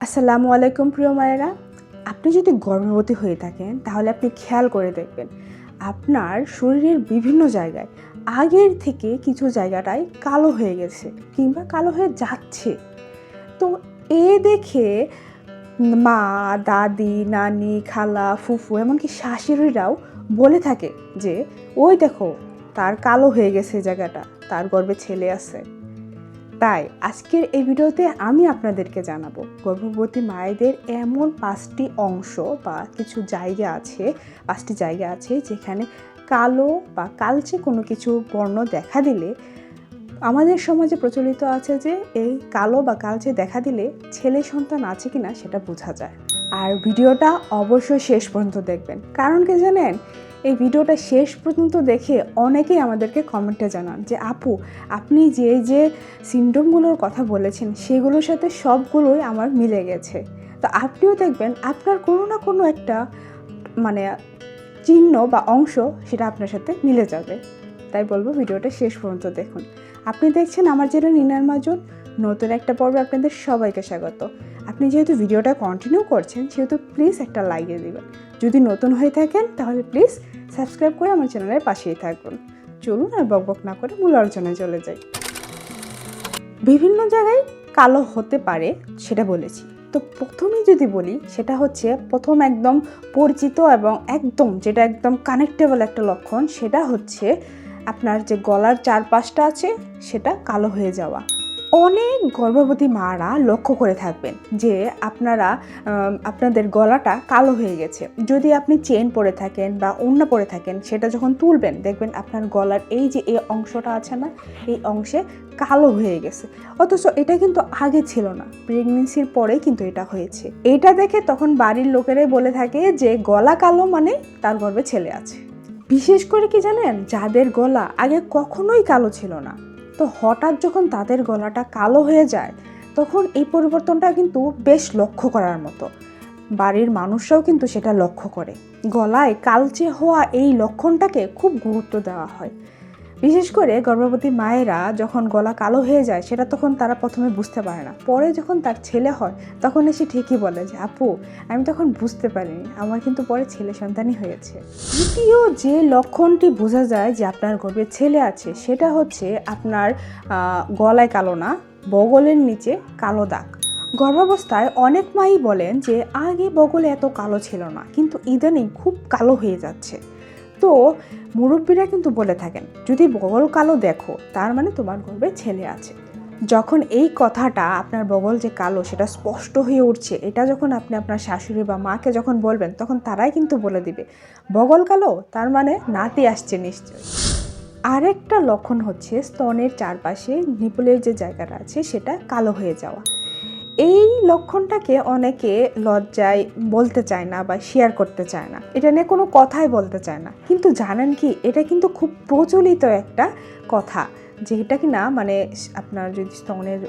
আসসালামু আলাইকুম প্রিয় মায়েরা। আপনি যদি গর্ভবতী হয়ে থাকেন তাহলে আপনি খেয়াল করে দেখবেন আপনার শরীরের বিভিন্ন জায়গায় আগের থেকে কিছু জায়গাটায় কালো হয়ে গেছে কিংবা কালো হয়ে যাচ্ছে। তো এ দেখে মা, দাদি, নানি, খালা, ফুফু এমনকি শাশুড়িরাও বলে থাকে যে ওই দেখো তার কালো হয়ে গেছে জায়গাটা, তার গর্ভে ছেলে আছে। তাই আজকের এই ভিডিওতে আমি আপনাদেরকে জানাবো গর্ভবতী মায়েদের এমন পাঁচটি অংশ বা কিছু পাঁচটি জায়গা আছে যেখানে কালো বা কালচে কোনো কিছু বর্ণ দেখা দিলে আমাদের সমাজে প্রচলিত আছে যে এই কালো বা কালচে দেখা দিলে ছেলে সন্তান আছে কিনা সেটা বোঝা যায়। আর ভিডিওটা অবশ্যই শেষ পর্যন্ত দেখবেন, কারণ কি জানেন, এই ভিডিওটা শেষ পর্যন্ত দেখে অনেকেই আমাদেরকে কমেন্টে জানান যে আপু, আপনি যে সিমটমগুলোর কথা বলেছেন সেগুলোর সাথে সবগুলোই আমার মিলে গেছে। তো আপনিও দেখবেন আপনার কোনো না কোনো একটা চিহ্ন বা অংশ সেটা আপনার সাথে মিলে যাবে। তাই বলবো ভিডিওটা শেষ পর্যন্ত দেখুন। আপনি দেখছেন আমার চ্যানেল নিনার মাজন, নতুন একটা পর্বে আপনাদের সবাইকে স্বাগত। আপনি যেহেতু ভিডিওটা কন্টিনিউ করছেন সেহেতু প্লিজ একটা লাইক দিয়ে দেবেন। যদি নতুন হয়ে থাকেন তাহলে প্লিজ সাবস্ক্রাইব করে আমার চ্যানেলের পাশেই থাকুন। চলুন আর বকবক না করে মূল আলোচনায় চলে যাই। বিভিন্ন জায়গায় কালো হতে পারে সেটা বলেছি। তো প্রথমেই যদি বলি সেটা হচ্ছে প্রথম একদম পরিচিত এবং যেটা একদম কানেক্টেবল একটা লক্ষণ, সেটা হচ্ছে আপনার যে গলার চারপাশটা আছে সেটা কালো হয়ে যাওয়া। অনেক গর্ভবতী মারা লক্ষ্য করে থাকবেন যে আপনাদের গলাটা কালো হয়ে গেছে। যদি আপনি চেন পরে থাকেন বা ওড়না পরে থাকেন, সেটা যখন তুলবেন দেখবেন আপনার গলার এই অংশটা আছে না, এই অংশে কালো হয়ে গেছে। অথচ এটা কিন্তু আগে ছিল না, প্রেগনেন্সির পরে কিন্তু এটা হয়েছে। এটা দেখে তখন বাড়ির লোকেরাই বলে থাকে যে গলা কালো মানে তার গর্ভে ছেলে আছে। বিশেষ করে কি জানেন, যাদের গলা আগে কখনোই কালো ছিল না, তো হঠাৎ যখন তাদের গলাটা কালো হয়ে যায় তখন এই পরিবর্তনটা কিন্তু বেশ লক্ষ্য করার মতো। বাড়ির মানুষরাও কিন্তু সেটা লক্ষ্য করে। গলায় কালচে হওয়া এই লক্ষণটাকে খুব গুরুত্ব দেওয়া হয়। বিশেষ করে গর্ভবতী মায়েরা যখন গলা কালো হয়ে যায় সেটা তখন তারা প্রথমে বুঝতে পারে না, পরে যখন তার ছেলে হয় তখন এসে ঠিকই বলে যে আপু, আমি তখন বুঝতে পারিনি, আমার কিন্তু পরে ছেলে সন্তানই হয়েছে। দ্বিতীয় যে লক্ষণটি বোঝা যায় যে আপনার গর্ভে ছেলে আছে সেটা হচ্ছে আপনার গলায় কালো না, বগলের নিচে কালো দাগ। গর্ভাবস্থায় অনেক মাই বলেন যে আগে বগলে এত কালো ছিল না, কিন্তু ইদানিং খুব কালো হয়ে যাচ্ছে। তো মুরব্বীরা কিন্তু বলে থাকেন যদি বগল কালো দেখো তার মানে তোমার গর্ভে ছেলে আছে। যখন এই কথাটা আপনার বগল যে কালো সেটা স্পষ্ট হয়ে উঠছে, এটা যখন আপনি আপনার শাশুড়ি বা মাকে যখন বলবেন তখন তারাই কিন্তু বলে দিবে বগল কালো তার মানে নাতি আসছে নিশ্চয়। আরেকটা লক্ষণ হচ্ছে স্তনের চারপাশে নিপলের যে জায়গাটা আছে সেটা কালো হয়ে যাওয়া। এই লক্ষণটাকে অনেকে লজ্জায় বলতে চায় না বা শেয়ার করতে চায় না, এটা নিয়ে কোনো কথাই বলতে চায় না। কিন্তু জানেন কি, এটা কিন্তু খুব প্রচলিত একটা কথা, যেটা কিনা আপনার যদি স্তনের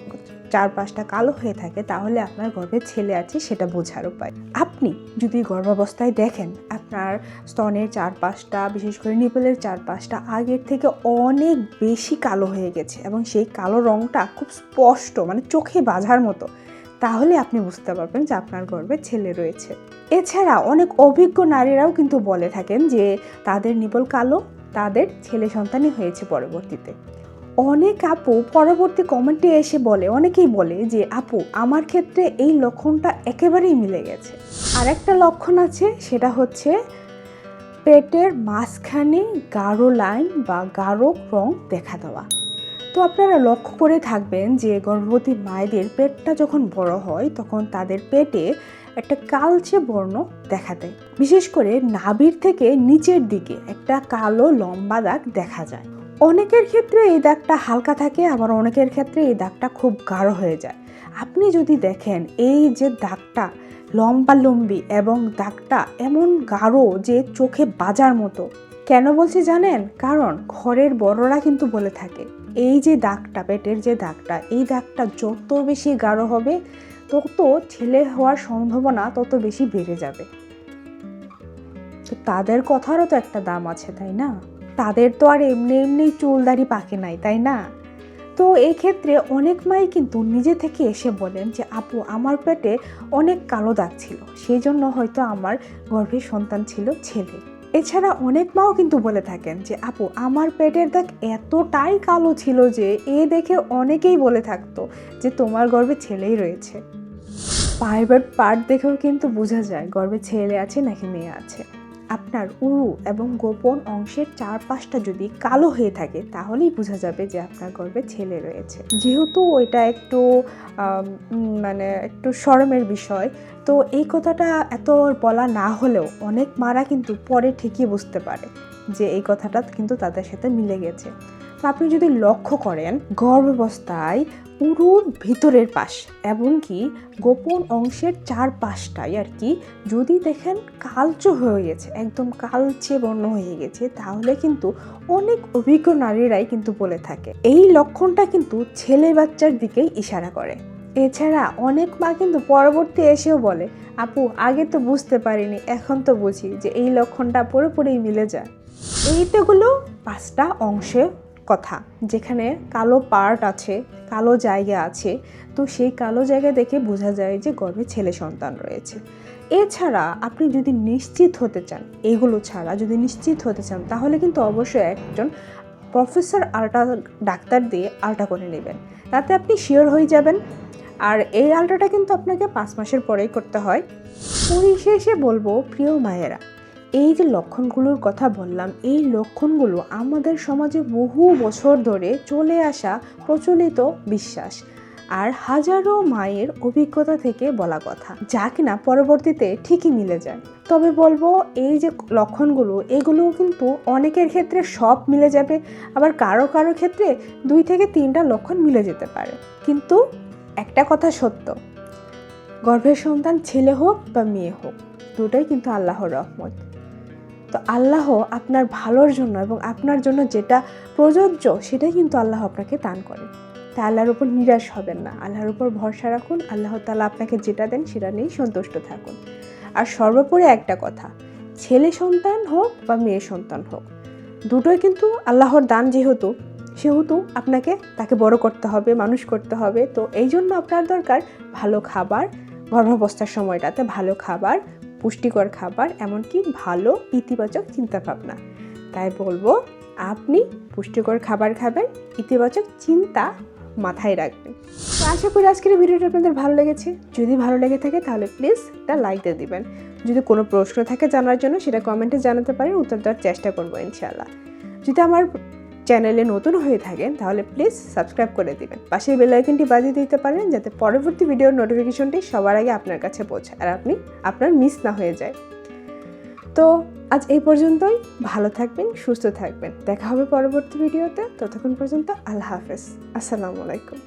চারপাশটা কালো হয়ে থাকে তাহলে আপনার গর্ভে ছেলে আছে সেটা বোঝার উপায়। আপনি যদি গর্ভাবস্থায় দেখেন আপনার স্তনের চারপাশটা, বিশেষ করে নিপলের চারপাশটা আগের থেকে অনেক বেশি কালো হয়ে গেছে এবং সেই কালো রঙটা খুব স্পষ্ট, চোখে বাঁধার মতো, তাহলে আপনি বুঝতে পারবেন যে আপনার গর্ভে ছেলে রয়েছে। এছাড়া অনেক অভিজ্ঞ নারীরাও কিন্তু বলে থাকেন যে তাদের নিপল কালো, তাদের ছেলে সন্তানই হয়েছে পরবর্তীতে। অনেক আপু পরবর্তী কমেন্টে এসে অনেকেই বলে যে আপু, আমার ক্ষেত্রে এই লক্ষণটা একেবারেই মিলে গেছে। আর একটা লক্ষণ আছে, সেটা হচ্ছে পেটের মাঝখানে গাঢ় লাইন বা গাঢ় রং দেখা দেওয়া। তো আপনারা লক্ষ্য করে থাকবেন যে গর্ভবতী মায়েদের পেটটা যখন বড় হয় তখন তাদের পেটে একটা কালচে বর্ণ দেখা দেয়। বিশেষ করে নাভির থেকে নিচের দিকে একটা কালো লম্বা দাগ দেখা যায়। অনেকের ক্ষেত্রে এই দাগটা হালকা থাকে, আবার অনেকের ক্ষেত্রে এই দাগটা খুব গাঢ় হয়ে যায়। আপনি যদি দেখেন এই যে দাগটা লম্বি এবং দাগটা এমন গাঢ় যে চোখে বাজার মতো। কেন বলছি জানেন? কারণ ঘরের বড়রা কিন্তু বলে থাকে এই যে দাগটা, পেটের যে দাগটা, এই দাগটা যত বেশি গাঢ় হবে তত ছেলে হওয়ার সম্ভাবনা তত বেশি বেড়ে যাবে। তো তাদের কথারও তো একটা দাম আছে, তাই না? তাদের তো আর এমনি চুল দাড়ি পাকে নাই, তাই না? তো এই ক্ষেত্রে অনেক মাই কিন্তু নিজে থেকে এসে বলেন যে আপু আমার পেটে অনেক কালো দাগ ছিল, সেই জন্য হয়তো আমার গর্ভে সন্তান ছিল ছেলে। এছাড়া অনেক মাও কিন্তু বলে থাকেন যে আপু আমার পেটের দাগ এতটাই কালো ছিল যে দেখে অনেকেই বলে থাকতো যে তোমার গর্ভে ছেলেই রয়েছে। প্রাইভেট পার্ট দেখেও কিন্তু বোঝা যায় গর্ভে ছেলে আছে নাকি মেয়ে আছে। আপনার উরু এবং গোপন অংশের চারপাশটা যদি কালো হয়ে থাকে তাহলেই বোঝা যাবে যে আপনার গর্ভে ছেলে রয়েছে। যেহেতু এটা একটু একটু শরমের বিষয়, তো এই কথাটা এত বলা না হলেও অনেক মারা কিন্তু পরে ঠিকই বুঝতে পারে যে এই কথাটা কিন্তু তাদের সাথে মিলে গেছে। তো আপনি যদি লক্ষ্য করেন গর্ভাবস্থায় উরুর ভিতরের পাশ এবং কি গোপন অংশের চারপাশটাই আর কি যদি দেখেন কালচে হয়ে গেছে, একদম কালচে বর্ণ হয়ে গেছে, তাহলে কিন্তু অনেক অভিজ্ঞ নারীরাই কিন্তু বলে থাকে এই লক্ষণটা কিন্তু ছেলে বাচ্চার দিকেই ইশারা করে। এছাড়া অনেক মা কিন্তু পরবর্তী এসেও বলে আপু আগে তো বুঝতে পারিনি, এখন তো বুঝি যে এই লক্ষণটা পুরোপুরি মিলে যায়। এইটাগুলো 5টা অংশে কথা, যেখানে কালো পার্ট আছে, কালো জায়গা আছে, তো সেই কালো জায়গা দেখে বোঝা যায় যে গর্ভে ছেলে সন্তান রয়েছে। এছাড়া আপনি যদি নিশ্চিত হতে চান, এগুলো ছাড়া যদি নিশ্চিত হতে চান তাহলে কিন্তু অবশ্যই একজন প্রফেসর আল্ট্রা ডাক্তার দিয়ে আল্ট্রা করে নেবেন, তাতে আপনি শিওর হয়ে যাবেন। আর এই আল্ট্রাটা কিন্তু আপনাকে 5 মাসের পরেই করতে হয়। পরিশেষে বলবো প্রিয় মায়েরা, এই যে লক্ষণগুলোর কথা বললাম, এই লক্ষণগুলো আমাদের সমাজে বহু বছর ধরে চলে আসা প্রচলিত বিশ্বাস আর হাজারো মায়ের অভিজ্ঞতা থেকে বলা কথা, যা কিনা পরবর্তীতে ঠিকই মিলে যায়। তবে বলবো এই যে লক্ষণগুলো, এগুলোও কিন্তু অনেকের ক্ষেত্রে সব মিলে যাবে, আবার কারো কারো ক্ষেত্রে 2 থেকে 3টা লক্ষণ মিলে যেতে পারে। কিন্তু একটা কথা সত্য, গর্ভের সন্তান ছেলে হোক বা মেয়ে হোক, দুটোই কিন্তু আল্লাহর রহমত। তো আল্লাহ আপনার ভালোর জন্য এবং আপনার জন্য যেটা প্রযোজ্য সেটাই কিন্তু আল্লাহ আপনাকে দান করে। তাই আল্লাহর উপর নিরাশ হবেন না, আল্লাহর উপর ভরসা রাখুন, আল্লাহ তাআলা আপনাকে যেটা দেন সেটা নিয়েই সন্তুষ্ট থাকুন। আর সর্বোপরি একটা কথা, ছেলে সন্তান হোক বা মেয়ে সন্তান হোক, দুটোই কিন্তু আল্লাহর দান, সেহেতু আপনাকে তাকে বড় করতে হবে, মানুষ করতে হবে। তো এই জন্য আপনার দরকার ভালো খাবার, গর্ভাবস্থার সময়টাতে ভালো খাবার, পুষ্টিকর খাবার, এমনকি ভালো ইতিবাচক চিন্তাভাবনা। তাই বলবো আপনি পুষ্টিকর খাবার খাবেন, ইতিবাচক চিন্তা মাথায় রাখবেন। তো আশা করি আজকের ভিডিওটা আপনাদের ভালো লেগেছে। যদি ভালো লেগে থাকে তাহলে প্লিজ একটা লাইক দিয়ে দিবেন। যদি কোনো প্রশ্ন থাকে জানার জন্য সেটা কমেন্টে জানাতে পারেন, উত্তর দেওয়ার চেষ্টা করবো ইনশাআল্লাহ। যদি আমার চ্যানেলে নতুন হয়ে থাকেন তাহলে প্লিজ সাবস্ক্রাইব করে দিবেন, পাশের বেল আইকনটি বাজিয়ে দিতে পারেন যাতে পরবর্তী ভিডিওর নোটিফিকেশনটি সবার আগে আপনার কাছে পৌঁছায় আর আপনার মিস না হয়ে যায়। তো আজ এই পর্যন্তই, ভালো থাকবেন, সুস্থ থাকবেন, দেখা হবে পরবর্তী ভিডিওতে। ততক্ষণ পর্যন্ত আল্লাহ হাফেজ, আসসালামু আলাইকুম।